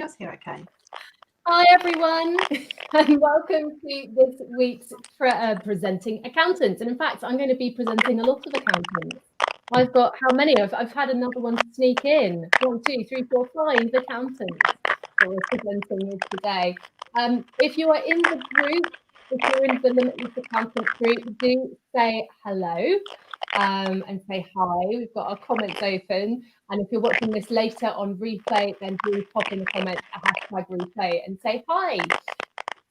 else hear okay? Hi everyone, and welcome to this week's Presenting Accountants. And in fact, I'm going to be presenting a lot of accountants. I've got how many? I've had another one sneak in. 1, 2, 3, 4, 5 accountants that we're presenting with today. If you are in the group, if you're in the Limitless Accountant group, do say hello and say hi. We've got our comments open. And if you're watching this later on replay, then do pop in the comments a hashtag replay and say hi.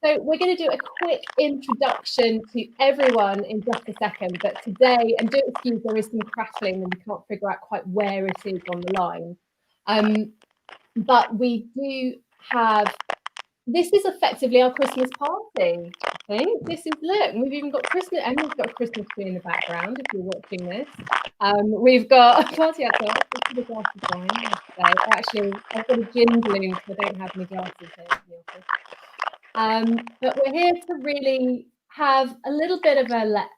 So we're going to do a quick introduction to everyone in just a second. But today, and do excuse, there is some crackling and we can't figure out quite where it is on the line. But we do have, this is effectively our Christmas party. I think this is, look, we've even got Christmas, and we've got a Christmas tree in the background if you're watching this. We've got a party outside. A glass of wine. Actually, I've got a gin balloon because I don't have any glasses here in the office. But we're here to really have a little bit of a let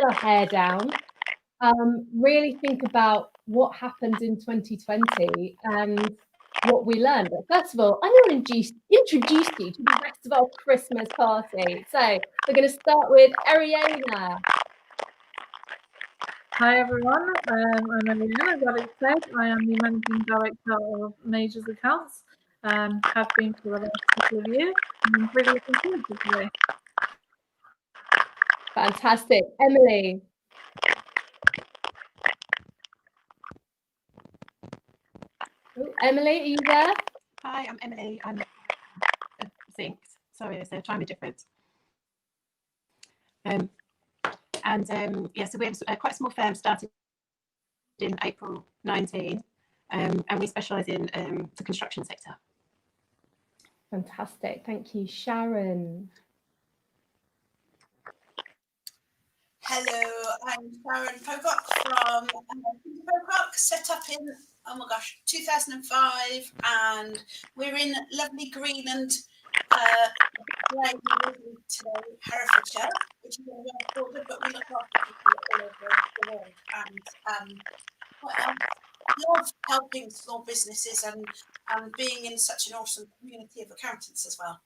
our hair down. Really think about what happened in 2020 and what we learned. But first of all, I'm going to introduce you to the rest of our Christmas party. So we're going to start with Eriona. Hi everyone, I'm Eriona, as Alex said. I am the Managing Director of Majors Accounts, have been for the last couple of years, and I'm really looking forward to today. Fantastic. Emily. Oh, Emily, are you there? Hi, I'm Emily. I'm Zynct. Sorry, it's trying to be different. So we're quite a small firm, started in April 19, and we specialise in the construction sector. Fantastic. Thank you. Sharon. Hello, I'm Sharon Pocock from Pocock, set up in, 2005, and we're in lovely green and today, Herefordshire, which is on the border, but we look after people all over the world, and love helping small businesses and being in such an awesome community of accountants as well.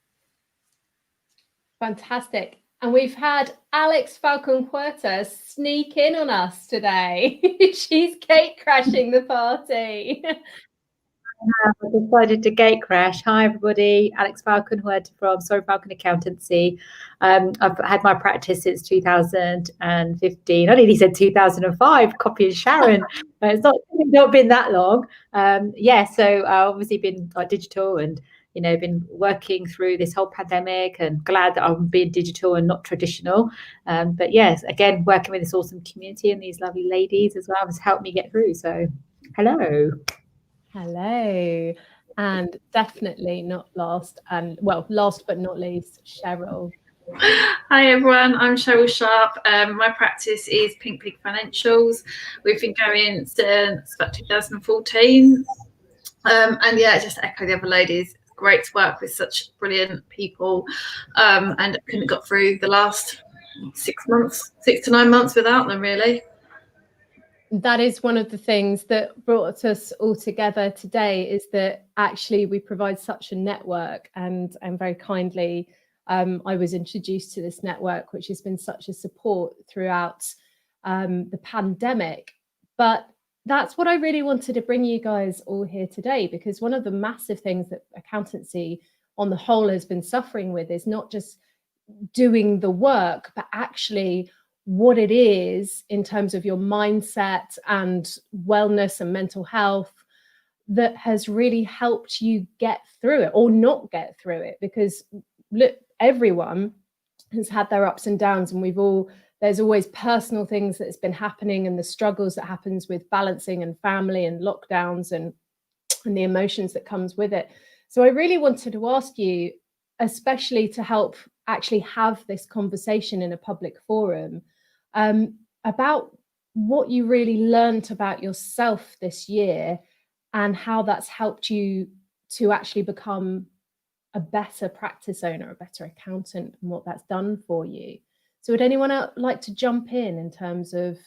Fantastic. And we've had Alex Falcon-Puerta sneak in on us today. She's gate crashing the party. I decided to gate crash. Hi everybody, Alex Falcon-Puerta from Falcon Accountancy. I've had my practice since 2015. I nearly said 2005, copying Sharon. It's not been that long. So I've obviously been digital and been working through this whole pandemic, and glad that I'm being digital and not traditional. But yes, again, working with this awesome community and these lovely ladies as well has helped me get through. So hello. Hello. And definitely not last, last but not least, Cheryl. Hi everyone, I'm Cheryl Sharp. My practice is Pink Pig Financials. We've been going since about 2014. Just echo the other ladies. Great to work with such brilliant people, and couldn't got through the last 6 to 9 months without them, really. That is one of the things that brought us all together today, is that actually we provide such a network, and very kindly I was introduced to this network, which has been such a support throughout the pandemic. But that's what I really wanted to bring you guys all here today, because one of the massive things that accountancy on the whole has been suffering with is not just doing the work, but actually what it is in terms of your mindset and wellness and mental health that has really helped you get through it or not get through it. Because look, everyone has had their ups and downs, and there's always personal things that's been happening and the struggles that happens with balancing and family and lockdowns and the emotions that comes with it. So I really wanted to ask you, especially to help actually have this conversation in a public forum, about what you really learned about yourself this year and how that's helped you to actually become a better practice owner, a better accountant, and what that's done for you. So would anyone else like to jump in terms of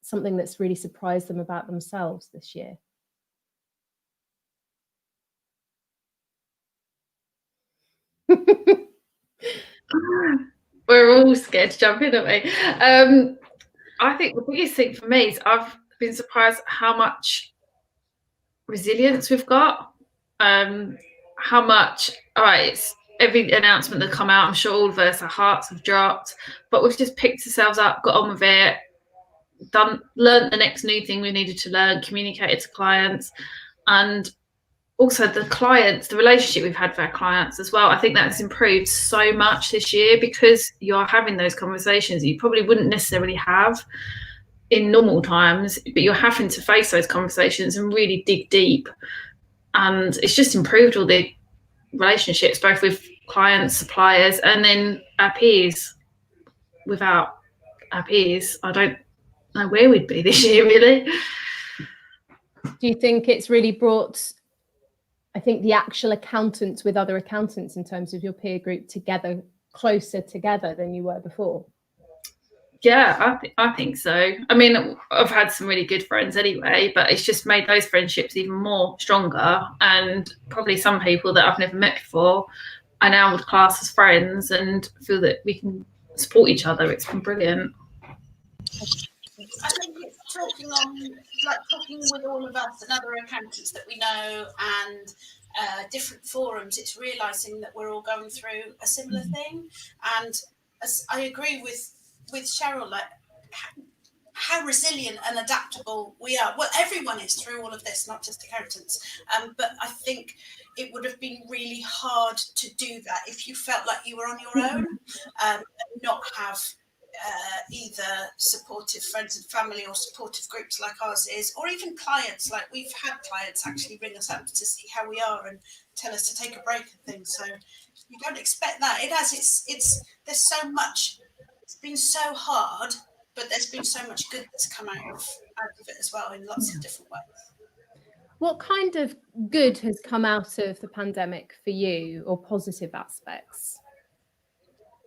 something that's really surprised them about themselves this year? We're all scared to jump in, aren't we? I think the biggest thing for me is I've been surprised how much resilience we've got. How much, all right, it's every announcement that come out, I'm sure all of us, our hearts have dropped, but we've just picked ourselves up, got on with it, learned the next new thing we needed to learn, communicated to clients, and also the clients, the relationship we've had with our clients as well. I think that's improved so much this year because you're having those conversations that you probably wouldn't necessarily have in normal times, but you're having to face those conversations and really dig deep. And it's just improved all the relationships, both with clients, suppliers, and then our peers. Without our peers, I don't know where we'd be this year, really. Do you think it's really brought, I think, the actual accountants with other accountants in terms of your peer group together, closer together than you were before? Yeah, I think so. I mean, I've had some really good friends anyway, but it's just made those friendships even more stronger. And probably some people that I've never met before I now would class as friends and feel that we can support each other. It's been brilliant. I think it's talking with all of us and other accountants that we know and different forums. It's realising that we're all going through a similar thing, and as I agree with Cheryl, like how resilient and adaptable we are. Well, everyone is through all of this, not just accountants. But I think it would have been really hard to do that if you felt like you were on your own, and not have either supportive friends and family or supportive groups like ours is, or even clients. Like we've had clients actually ring us up to see how we are and tell us to take a break and things. So you don't expect that. It has there's so much. It's been so hard, but there's been so much good that's come out of it as well in lots of different ways. What kind of good has come out of the pandemic for you, or positive aspects?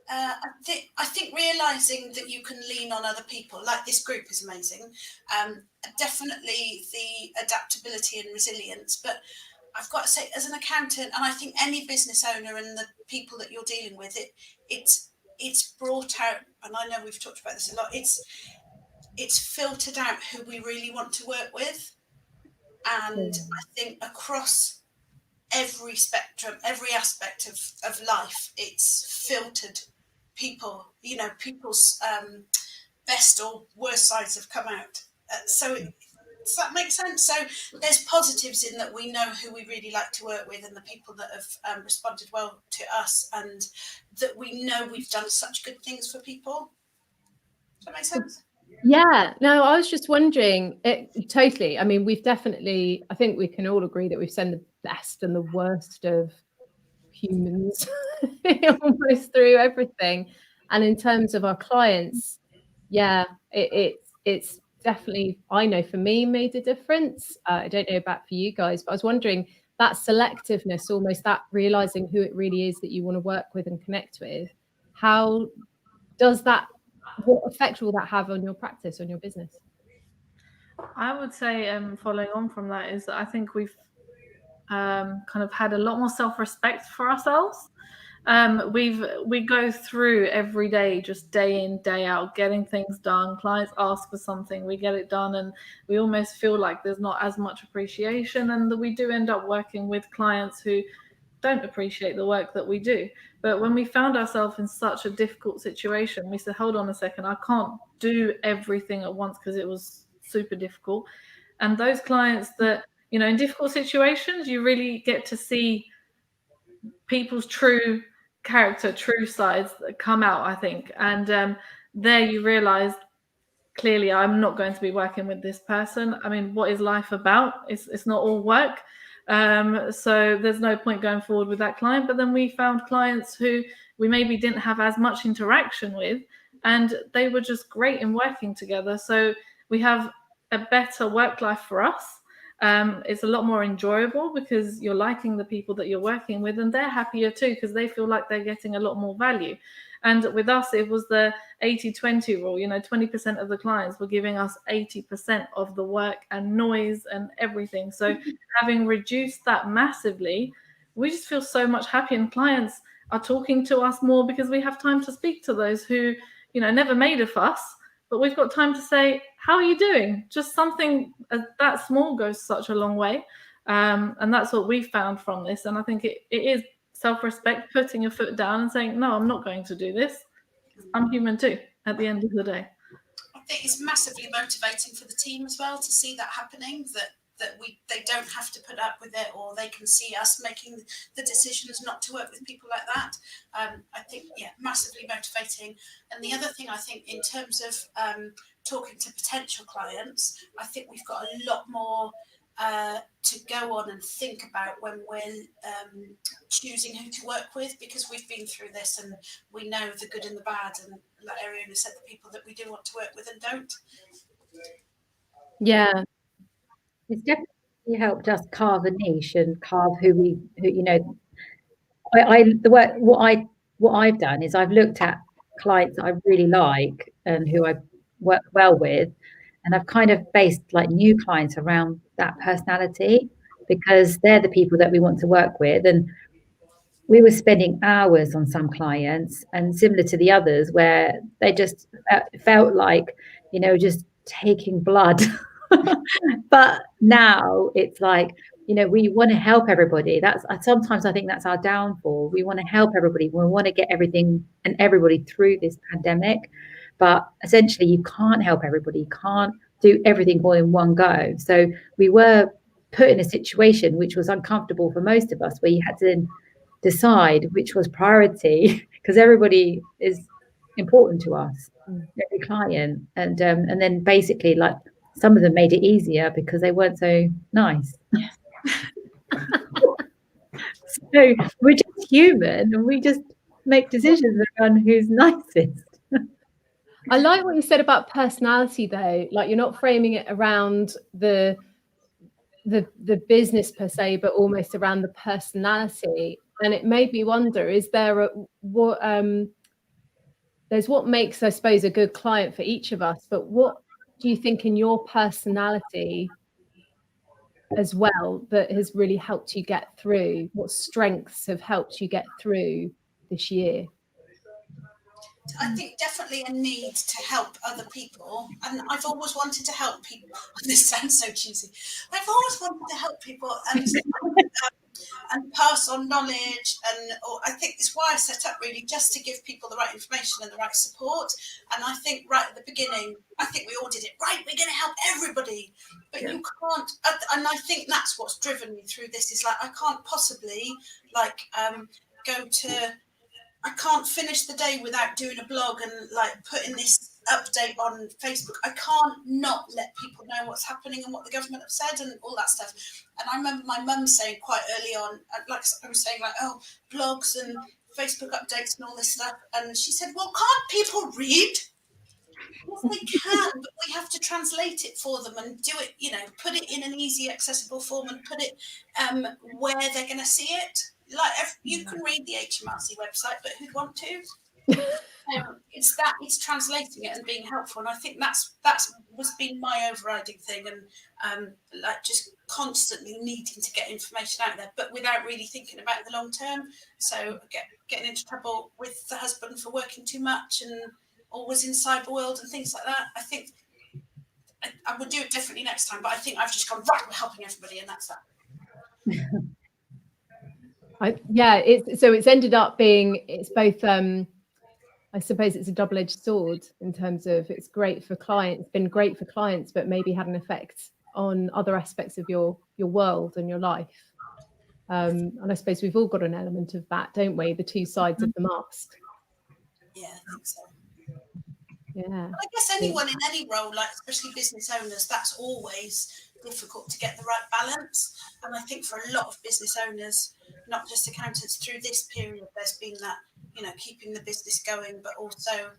I think realising that you can lean on other people, like this group, is amazing. Definitely the adaptability and resilience, but I've got to say, as an accountant, and I think any business owner and the people that you're dealing with, it's brought out, and I know we've talked about this a lot, it's filtered out who we really want to work with. And I think across every spectrum, every aspect of life, it's filtered people, people's best or worst sides have come out. So does that make sense? So there's positives in that we know who we really like to work with and the people that have responded well to us, and that we know we've done such good things for people. Does that make sense? Yeah, no, I was just wondering, totally. I mean, we've definitely, I think we can all agree that we've seen the best and the worst of humans almost through everything. And in terms of our clients, yeah, it's definitely, I know for me, made a difference. I don't know about for you guys, but I was wondering, that selectiveness, almost that realizing who it really is that you want to work with and connect with, how does that, what effect will that have on your practice, on your business? I would say, following on from that, is that I think we've kind of had a lot more self-respect for ourselves. We go through every day, just day in, day out, getting things done. Clients ask for something, we get it done, and we almost feel like there's not as much appreciation, and that we do end up working with clients who don't appreciate the work that we do. But when we found ourselves in such a difficult situation, we said, hold on a second, I can't do everything at once, because it was super difficult. And those clients that, in difficult situations, you really get to see people's true character, true sides that come out, I think. And there you realize, clearly, I'm not going to be working with this person. I mean, what is life about? It's not all work. So there's no point going forward with that client. But then we found clients who we maybe didn't have as much interaction with, and they were just great in working together. So we have a better work life for us. It's a lot more enjoyable because you're liking the people that you're working with, and they're happier too because they feel like they're getting a lot more value. And with us, it was the 80-20 rule. 20% of the clients were giving us 80% of the work and noise and everything. So having reduced that massively, we just feel so much happier. And clients are talking to us more because we have time to speak to those who, you know, never made a fuss, but we've got time to say, how are you doing? Just something that small goes such a long way. And that's what we found from this. And I think it is self-respect, putting your foot down and saying, no, I'm not going to do this. I'm human too, at the end of the day. I think it's massively motivating for the team as well to see that happening, that they don't have to put up with it, or they can see us making the decisions not to work with people like that. I think, yeah, massively motivating. And the other thing, I think, in terms of talking to potential clients, I think we've got a lot more to go on and think about when we're choosing who to work with, because we've been through this and we know the good and the bad, and like Eriona said, the people that we do want to work with and don't. Yeah, it's definitely helped us carve a niche and carve who you know. What I've done is I've looked at clients that I really like and who I work well with, and I've kind of based like new clients around that personality, because they're the people that we want to work with. And we were spending hours on some clients, and similar to the others, where they just felt like, you know, just taking blood. But now it's like, you know, we want to help everybody. Sometimes I think that's our downfall. We want to help everybody. We want to get everything and everybody through this pandemic. But essentially, you can't help everybody. You can't do everything all in one go. So we were put in a situation which was uncomfortable for most of us, where you had to then decide which was priority, because everybody is important to us, every client. And then basically, like, some of them made it easier because they weren't so nice. So we're just human, and we just make decisions around who's nicest. I like what you said about personality, though. Like, you're not framing it around the business per se, but almost around the personality. And it made me wonder: is there there's what makes, I suppose, a good client for each of us, but what do you think in your personality as well that has really helped you get through? What strengths have helped you get through this year? I think definitely a need to help other people, and I've always wanted to help people. This sounds so cheesy. I've always wanted to help people and pass on knowledge, or I think it's why I set up, really, just to give people the right information and the right support. And I think right at the beginning, I think we all did it right. We're going to help everybody, but you can't. And I think that's what's driven me through this. Is like, I can't possibly I can't finish the day without doing a blog and like putting this update on Facebook. I can't not let people know what's happening and what the government have said and all that stuff. And I remember my mum saying quite early on, like I was saying, like, oh, blogs and Facebook updates and all this stuff. And she said, well, can't people read? Yes, they can, but we have to translate it for them and do it, you know, put it in an easy, accessible form and put it where they're going to see it. Like, you can read the HMRC website, but who'd want to? It's translating it and being helpful, and I think that's was been my overriding thing, and like just constantly needing to get information out there, but without really thinking about the long term. So getting into trouble with the husband for working too much and always in cyber world and things like that. I think I would do it differently next time, but I think I've just gone, right, we're helping everybody, and that's that. It's ended up being, it's both I suppose it's a double-edged sword in terms of it's great for clients, been great for clients, but maybe had an effect on other aspects of your world and your life. And I suppose we've all got an element of that, don't we? The two sides of the mask. Yeah, I think so. Yeah. I guess anyone in any role, like especially business owners, that's always difficult to get the right balance. And I think for a lot of business owners, not just accountants, through this period, there's been that, you know, keeping the business going, but also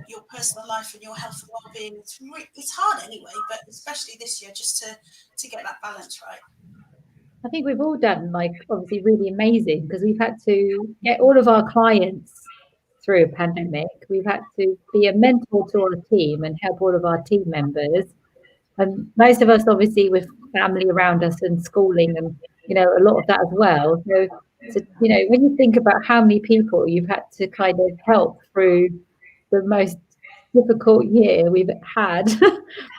your personal life and your health and well-being. It's hard anyway, but especially this year, just to get that balance right. I think we've all done, like, obviously really amazing, because we've had to get all of our clients through a pandemic. We've had to be a mentor to our team and help all of our team members. And most of us, obviously, with family around us and schooling and, you know, a lot of that as well. So So, you know, when you think about how many people you've had to kind of help through the most difficult year we've had, you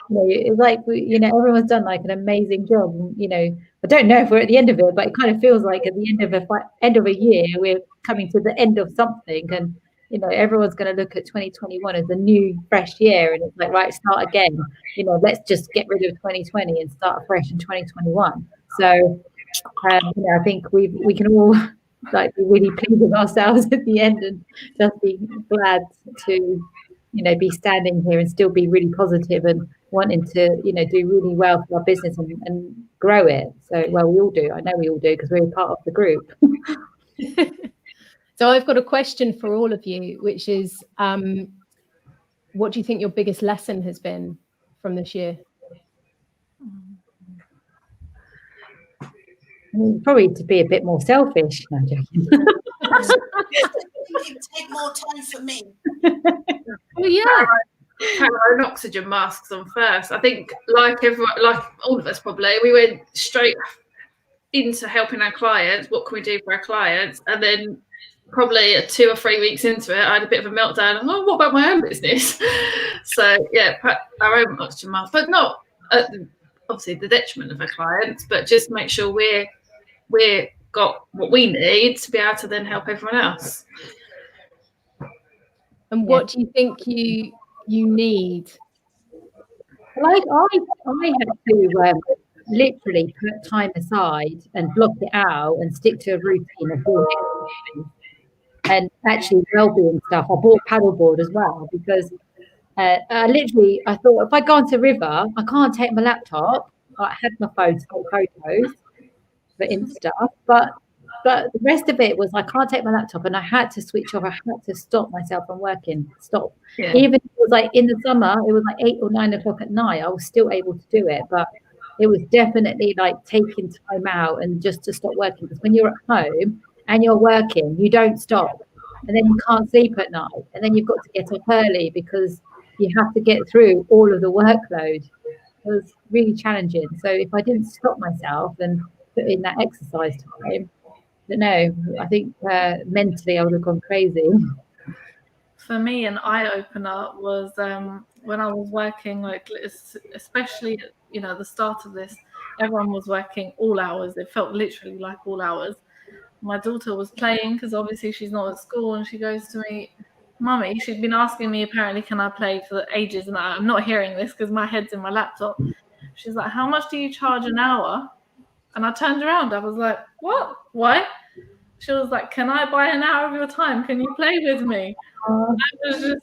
know, it's like, you know, everyone's done like an amazing job. And, you know, I don't know if we're at the end of it, but it kind of feels like at the end of a year, we're coming to the end of something. And, you know, everyone's going to look at 2021 as a new, fresh year. And it's like, right, start again. You know, let's just get rid of 2020 and start fresh in 2021. So, you know, I think we can all like be really pleased with ourselves at the end and just be glad to, you know, be standing here and still be really positive and wanting to, you know, do really well for our business and grow it. So, well, we all do. I know we all do because we're part of the group. So I've got a question for all of you, which is, what do you think your biggest lesson has been from this year? Probably to be a bit more selfish. No, I'm joking. It'd take more time for me. Oh yeah. Had our own oxygen masks on first. I think, like everyone, like all of us probably, we went straight into helping our clients. What can we do for our clients? And then probably 2 or 3 weeks into it, I had a bit of a meltdown. And, what about my own business? So yeah, our own oxygen mask, but not at obviously the detriment of our clients, but just make sure we're got what we need to be able to then help everyone else. And what do you think you need? Like I had to literally put time aside and block it out and stick to a routine of doing exercise and actually well-being stuff. I bought a paddleboard as well because I thought if I go onto the river, I can't take my laptop. I had my phone to take photos for Insta, but the rest of it was I can't take my laptop, and I had to switch off. I had to stop myself from working. Stop. Yeah. Even if it was like in the summer, it was like 8 or 9 o'clock at night. I was still able to do it, but it was definitely like taking time out and just to stop working. Because when you're at home and you're working, you don't stop, and then you can't sleep at night, and then you've got to get up early because you have to get through all of the workload. It was really challenging. So if I didn't stop myself and put in that exercise time, I think mentally I would have gone crazy. For me, an eye-opener was when I was working, like especially, you know, the start of this, everyone was working all hours. It felt literally like all hours. My daughter was playing because obviously she's not at school, and she goes to me, Mummy, she'd been asking me apparently, can I play for ages? And I'm not hearing this because my head's in my laptop. She's like, how much do you charge an hour? And I turned around. I was like, what? Why? She was like, can I buy an hour of your time? Can you play with me? I was just,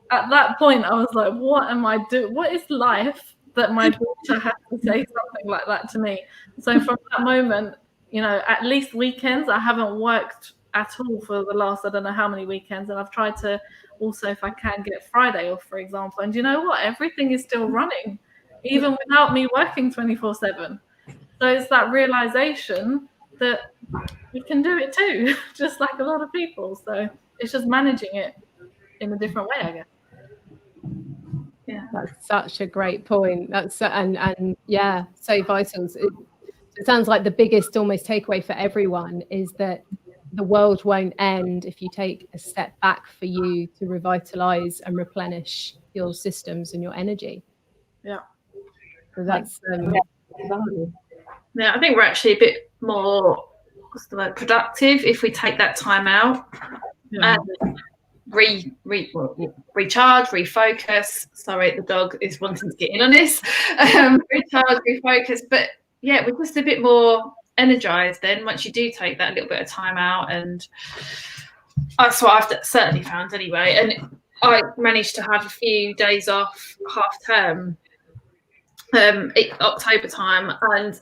at that point, I was like, what am I doing? What is life that my daughter has to say something like that to me? So from that moment, you know, at least weekends, I haven't worked at all for the last, I don't know how many weekends. And I've tried to also, if I can, get Friday off, for example. And you know what? Everything is still running, even without me working 24/7. So it's that realization that we can do it too, just like a lot of people. So it's just managing it in a different way, I guess. Yeah, that's such a great point. That's and yeah, so vital. It sounds like the biggest almost takeaway for everyone is that the world won't end if you take a step back for you to revitalize and replenish your systems and your energy. Yeah. So that's yeah, I think we're actually a bit more, what's the word, productive if we take that time out and recharge, refocus. Sorry, the dog is wanting to get in on this. Recharge, refocus. But yeah, we're just a bit more energized then once you do take that little bit of time out, and that's what I've certainly found anyway. And I managed to have a few days off half term, October time, and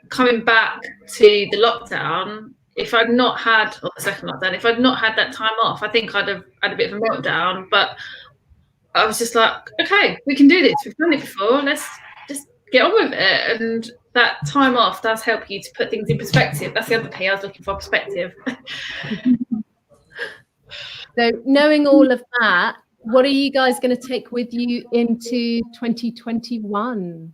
coming back to the lockdown, if I'd not had, or the second lockdown, if I'd not had that time off, I think I'd have had a bit of a meltdown. But I was just like, okay, we can do this. We've done it before. Let's just get on with it. And that time off does help you to put things in perspective. That's the other P I was looking for, perspective. So knowing all of that, what are you guys going to take with you into 2021?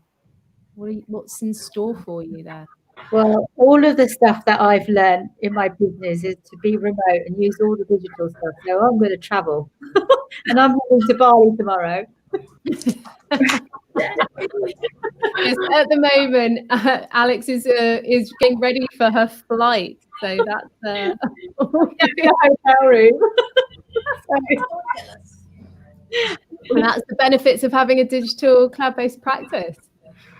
What's in store for you there? Well, all of the stuff that I've learned in my business is to be remote and use all the digital stuff. So I'm going to travel, and I'm moving to Bali tomorrow. Yes, at the moment, Alex is getting ready for her flight, so that's Hotel room. and that's the benefits of having a digital cloud-based practice.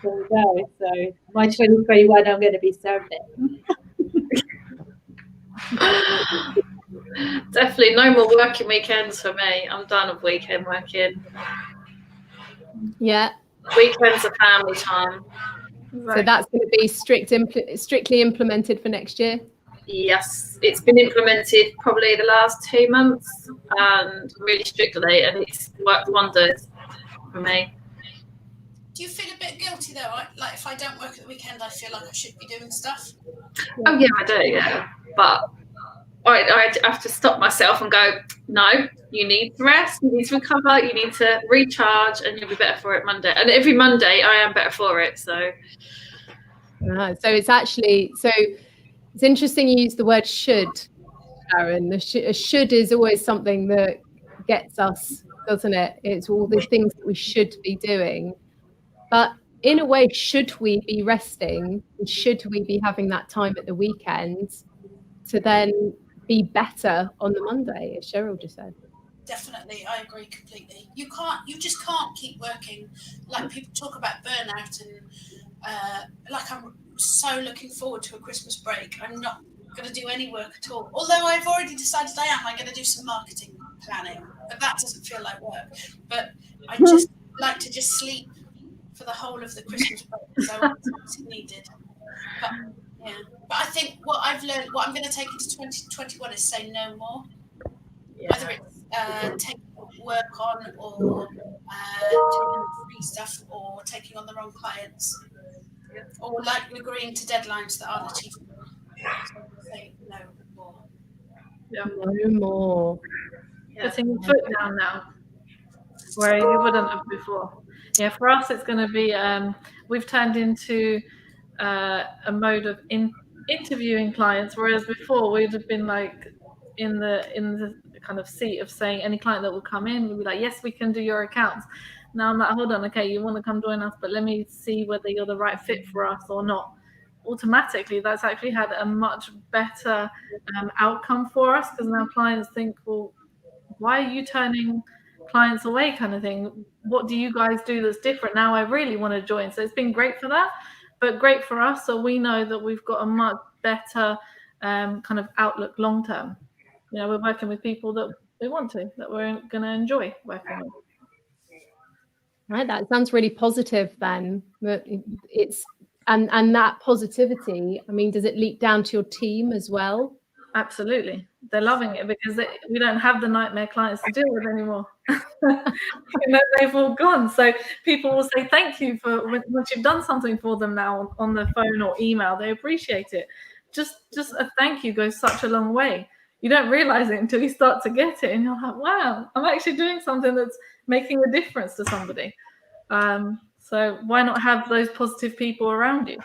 There we go. So my 2021, I'm going to be served it. Definitely no more working weekends for me. I'm done with weekend working. Yeah. Weekends are family time. So that's going to be strictly implemented for next year? Yes, it's been implemented probably the last 2 months and really strictly, and it's worked wonders for me. Do you feel a bit guilty though? Like if I don't work at the weekend, I feel like I should be doing stuff. Oh yeah, I do. Yeah, but I have to stop myself and go, no, you need to rest, you need to recover, you need to recharge, and you'll be better for it Monday. And every Monday, I am better for it. So, so it's actually it's interesting you use the word should, Sharon. A should is always something that gets us, doesn't it? It's all the things that we should be doing. But in a way, should we be resting? Should we be having that time at the weekend to then be better on the Monday, as Cheryl just said? Definitely, I agree completely. You just can't keep working. Like people talk about burnout and like I'm so looking forward to a Christmas break. I'm not going to do any work at all. Although I've already decided I am. I'm going to do some marketing planning, but that doesn't feel like work. But I just like to just sleep for the whole of the Christmas break, so it's needed. But I think what I've learned, what I'm going to take into 2021 is say no more. Yeah. Whether it's taking work on or doing free stuff or taking on the wrong clients or like agreeing to deadlines that aren't achievable. So say no more. Yeah. No more. Putting your foot down now, where you wouldn't have before. Yeah, for us, it's going to be, we've turned into a mode of interviewing clients, whereas before we'd have been like in the kind of seat of saying any client that will come in, we'd be like, yes, we can do your accounts. Now I'm like, hold on, okay, you want to come join us, but let me see whether you're the right fit for us or not. Automatically, that's actually had a much better outcome for us, because now clients think, well, why are you turning clients away, kind of thing? What do you guys do that's different? Now I really want to join. So it's been great for that, but great for us. So we know that we've got a much better kind of outlook long term. You know, we're working with people that we want to, that we're going to enjoy working with. Right, that sounds really positive then. It's and that positivity, I mean, does it leak down to your team as well? Absolutely. They're loving it because we don't have the nightmare clients to deal with anymore. You know, they've all gone. So people will say thank you for once you've done something for them now on the phone or email. They appreciate it. Just a thank you goes such a long way. You don't realize it until you start to get it, and you're like, wow, I'm actually doing something that's making a difference to somebody. So why not have those positive people around you?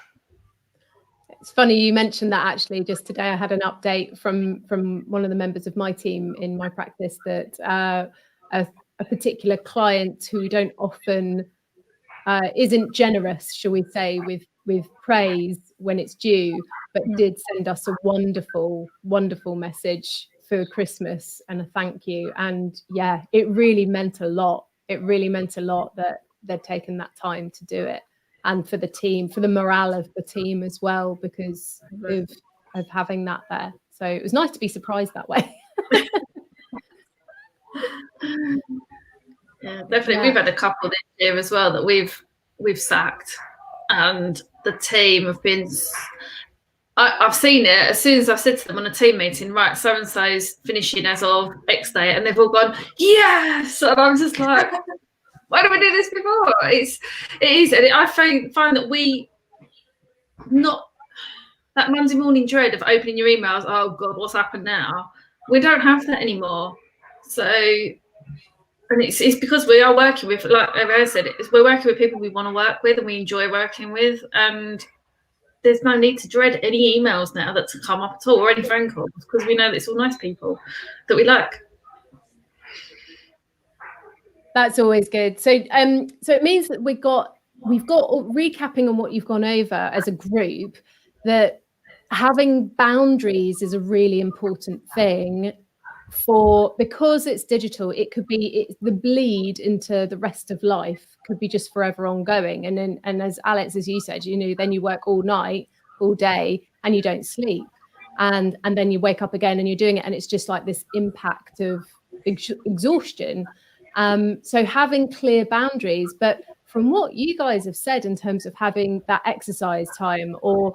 It's funny you mentioned that. Actually, just today I had an update from one of the members of my team in my practice that a particular client who don't often isn't generous, shall we say, with praise when it's due, but did send us a wonderful message for Christmas and a thank you. And yeah, it really meant a lot. It really meant a lot that they'd taken that time to do it. And for the team, for the morale of the team as well, because of having that there. So it was nice to be surprised that way. Yeah, definitely. Yeah. We've had a couple this year as well that we've sacked, and the team have been. I've seen it as soon as I've said to them on a team meeting, right, so and so's finishing as of X day, and they've all gone, yes, and I'm just like. Why did we do this before? It is, and I find that not that Monday morning dread of opening your emails. Oh God, what's happened now? We don't have that anymore. So, and it's because we are working with, like I said, we're working with people we want to work with and we enjoy working with, and there's no need to dread any emails now that come up at all, or any phone calls, because we know that it's all nice people that we like. That's always good. So so it means that we've got recapping on what you've gone over as a group, that having boundaries is a really important thing because it's digital. It could be the bleed into the rest of life could be just forever ongoing. And as Alex, as you said, then you work all night, all day, and you don't sleep. And then you wake up again and you're doing it. And it's just like this impact of exhaustion. So having clear boundaries, but from what you guys have said in terms of having that exercise time or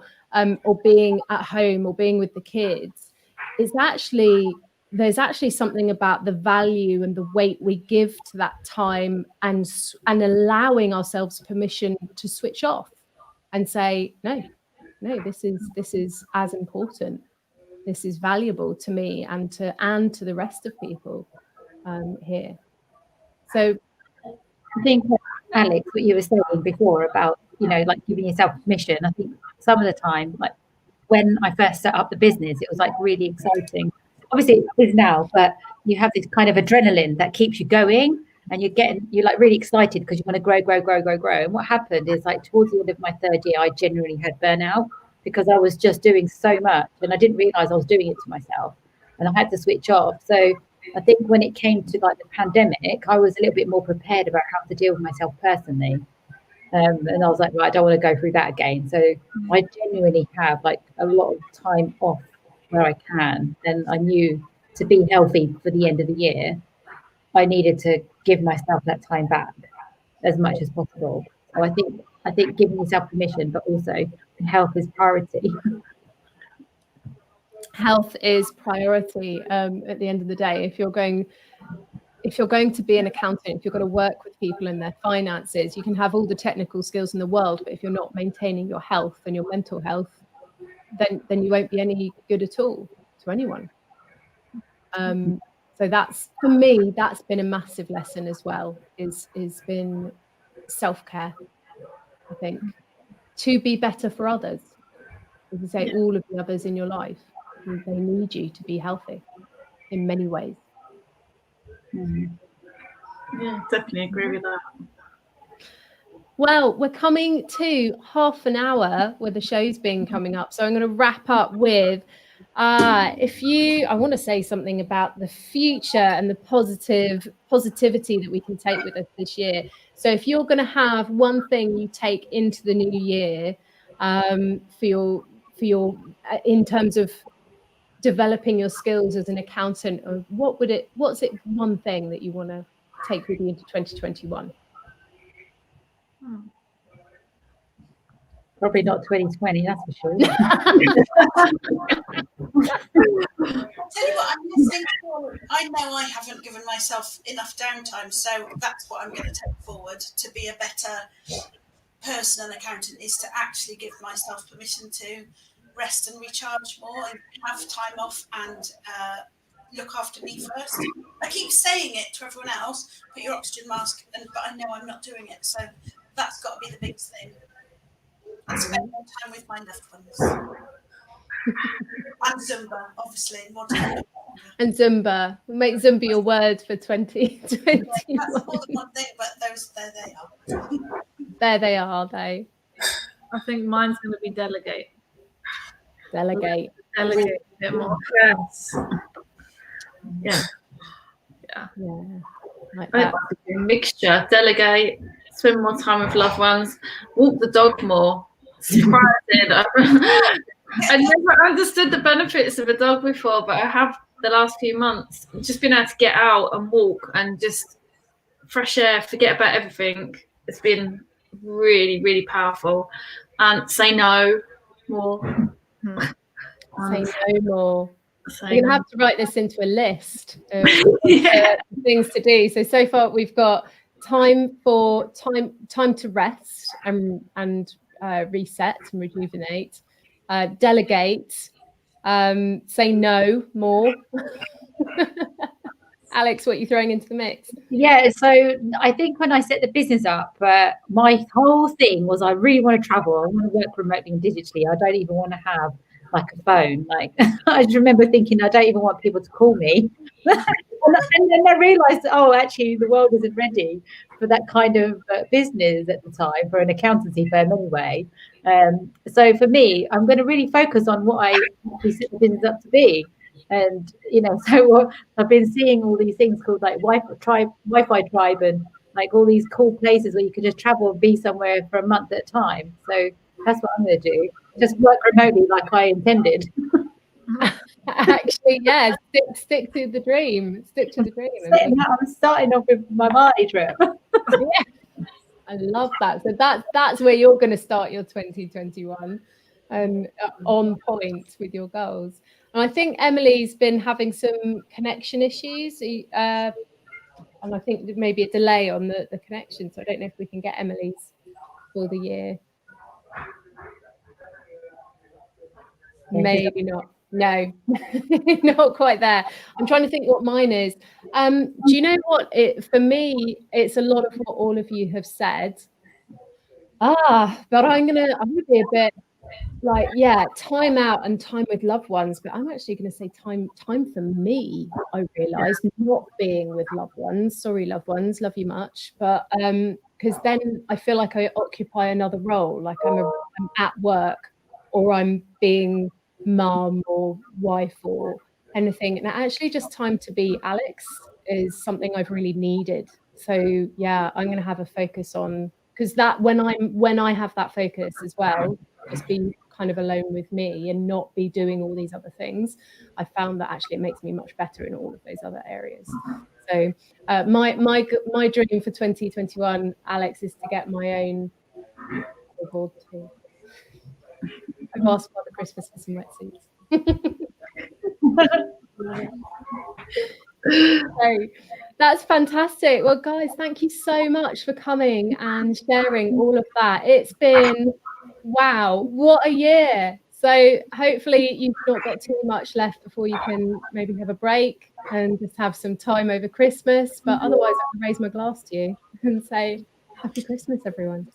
being at home or being with the kids, there's actually something about the value and the weight we give to that time and allowing ourselves permission to switch off and say, no, this is as important. This is valuable to me and to the rest of people here. So I think, Alex, what you were saying before about, like giving yourself permission, I think some of the time, like when I first set up the business, it was like really exciting. Obviously it is now, but you have this kind of adrenaline that keeps you going, and you're like really excited because you want to grow. And what happened is, like, towards the end of my third year, I genuinely had burnout because I was just doing so much and I didn't realize I was doing it to myself, and I had to switch off. So I think when it came to like the pandemic, I was a little bit more prepared about how to deal with myself personally. And I was like, right, I don't want to go through that again. So I genuinely have like a lot of time off where I can. And I knew to be healthy for the end of the year, I needed to give myself that time back as much as possible. So I think giving yourself permission, but also health is priority. Health is priority at the end of the day. If you're going to be an accountant, if you're going to work with people in their finances, you can have all the technical skills in the world, but if you're not maintaining your health and your mental health, then you won't be any good at all to anyone. So that's, for me, that's been a massive lesson as well, is been self-care, I think, to be better for others. As you say, all of the others in your life, they need you to be healthy in many ways. Yeah, definitely agree with that. Well, we're coming to half an hour where the show's been coming up. So I'm going to wrap up with, I want to say something about the future and the positivity that we can take with us this year. So if you're going to have one thing you take into the new year for your in terms of developing your skills as an accountant, what's it one thing that you want to take with you into 2021? Probably not 2020, that's for sure. I'll tell you what, I'm listening for. I know I haven't given myself enough downtime, so that's what I'm going to take forward to be a better person and accountant, is to actually give myself permission to rest and recharge more and have time off and look after me first. I keep saying it to everyone else, put your oxygen mask, but I know I'm not doing it, so that's got to be the biggest thing. And spend more time with my loved ones. And Zumba, obviously. More time. And Zumba. We'll make Zumba your word for 2021. That's more than one thing, but there they are. There they are, they. I think mine's going to be delegate. Delegate. Delegate a bit more. Yes. Yeah. Like I that. like a mixture. Delegate, spend more time with loved ones, walk the dog more. Surprising. I never understood the benefits of a dog before, but I have the last few months just been able to get out and walk and just fresh air, forget about everything. It's been really, really powerful. And say no more. Say no more. Say You're going to no. have to write this into a list of things to do. So far we've got time to rest and reset and rejuvenate, delegate, say no more, Alex, what are you throwing into the mix? Yeah, so I think when I set the business up, my whole thing was I really want to travel. I want to work remotely and digitally. I don't even want to have like a phone. Like I just remember thinking I don't even want people to call me. And then I realised, oh, actually, the world isn't ready for that kind of business at the time, for an accountancy firm anyway. So for me, I'm going to really focus on what I actually set the business up to be. And, so I've been seeing all these things called like Wi-Fi tribe and like all these cool places where you can just travel and be somewhere for a month at a time. So that's what I'm going to do. Just work remotely like I intended. Actually, yeah, stick to the dream. Stick to the dream. I'm starting off with my Bali trip. Yeah, I love that. So that's where you're going to start your 2021 and on point with your goals. And I think Emily's been having some connection issues, and I think maybe a delay on the connection. So I don't know if we can get Emily's for the year. Maybe not. No, not quite there. I'm trying to think what mine is. Do you know what? For me, it's a lot of what all of you have said. But I'm gonna be a bit like, yeah, time out and time with loved ones. But I'm actually going to say time for me. I realised not being with loved ones. Sorry, loved ones, love you much, but because then I feel like I occupy another role, like I'm at work or I'm being mum or wife or anything, and actually just time to be Alex is something I've really needed. So yeah, I'm going to have a focus on, because that when I have that focus as well, just be kind of alone with me and not be doing all these other things, I found that actually it makes me much better in all of those other areas. So my dream for 2021, Alex, is to get my own board too. I've asked Father Christmas for some wetsuits. So that's fantastic. Well, guys, thank you so much for coming and sharing all of that. It's been, wow, what a year. So hopefully you've not got too much left before you can maybe have a break and just have some time over Christmas. But otherwise, I can raise my glass to you and say, Happy Christmas, everyone.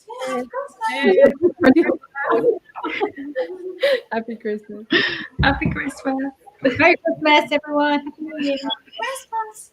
Happy Christmas. Happy Christmas. Merry Christmas, everyone. Happy New Year. Christmas.